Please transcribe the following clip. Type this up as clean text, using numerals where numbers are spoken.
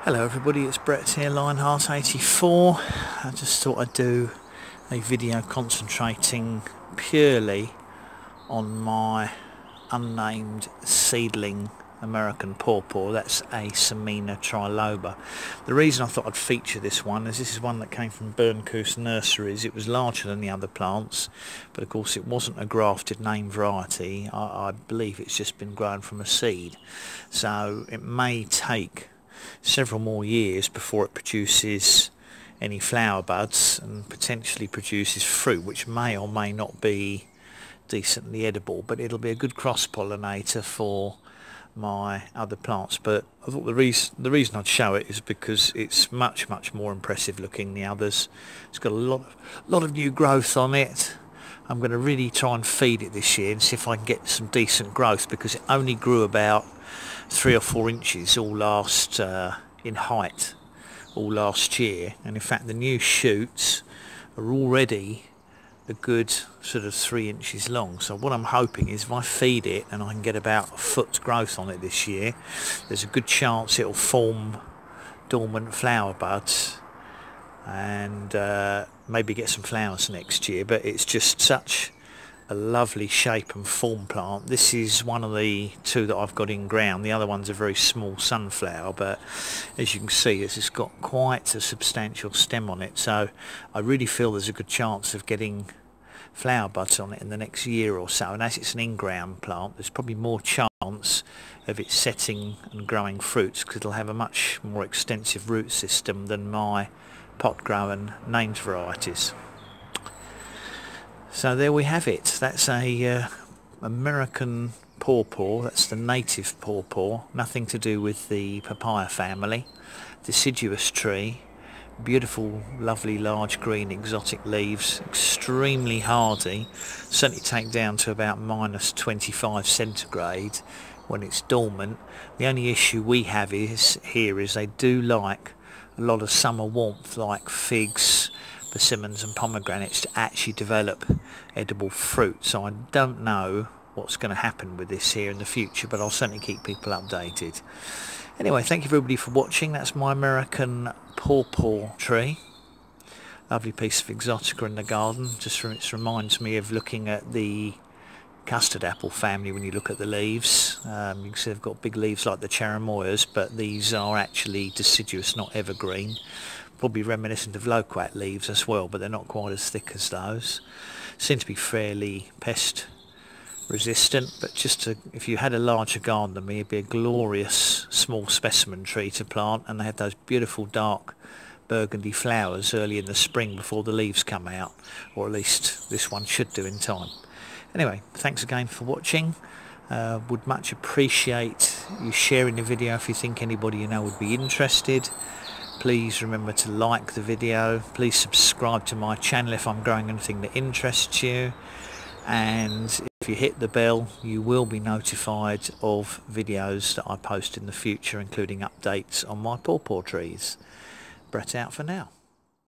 Hello everybody, it's Brett here, Lionheart84. I just thought I'd do a video concentrating purely on my unnamed seedling American pawpaw. That's a Semina triloba. The reason I thought I'd feature this one is this is one that came from Burncoos Nurseries. It was larger than the other plants, but of course it wasn't a grafted name variety. I believe it's just been grown from a seed, so it may take several more years before it produces any flower buds and potentially produces fruit, which may or may not be decently edible, but it'll be a good cross-pollinator for my other plants. But I thought the reason I'd show it is because it's much more impressive looking than the others. It's got a lot of new growth on it. I'm going to really try and feed it this year and see if I can get some decent growth, because it only grew about 3 or 4 inches in height all last year, and in fact the new shoots are already a good sort of 3 inches long. So what I'm hoping is if I feed it and I can get about a foot's growth on it this year, there's a good chance it'll form dormant flower buds and maybe get some flowers next year. But it's just such a lovely shape and form plant. This is one of the two that I've got in ground. The other one's a very small sunflower, but as you can see it's got quite a substantial stem on it, so I really feel there's a good chance of getting flower buds on it in the next year or so. And as it's an in-ground plant, there's probably more chance of it setting and growing fruits, because it'll have a much more extensive root system than my pot grown named varieties. So there we have it. That's a American pawpaw. That's the native pawpaw. Nothing to do with the papaya family. Deciduous tree. Beautiful, lovely, large green exotic leaves. Extremely hardy. Certainly take down to about -25 centigrade when it's dormant. The only issue we have is they do like a lot of summer warmth, like figs, persimmons and pomegranates, to actually develop edible fruit. So I don't know what's going to happen with this here in the future, but I'll certainly keep people updated. Anyway, thank you everybody for watching. That's my American pawpaw tree. Lovely piece of exotica in the garden. It reminds me of looking at the custard apple family when you look at the leaves. You can see they've got big leaves like the cherimoyas, but these are actually deciduous, not evergreen. Probably reminiscent of loquat leaves as well, but they're not quite as thick as those. Seem to be fairly pest resistant, but if you had a larger garden than me, it'd be a glorious small specimen tree to plant. And they have those beautiful dark burgundy flowers early in the spring before the leaves come out, or at least this one should do in time. Anyway, thanks again for watching. Would much appreciate you sharing the video if you think anybody you know would be interested. Please remember to like the video. Please subscribe to my channel if I'm growing anything that interests you. And if you hit the bell, you will be notified of videos that I post in the future, including updates on my pawpaw trees. Brett out for now.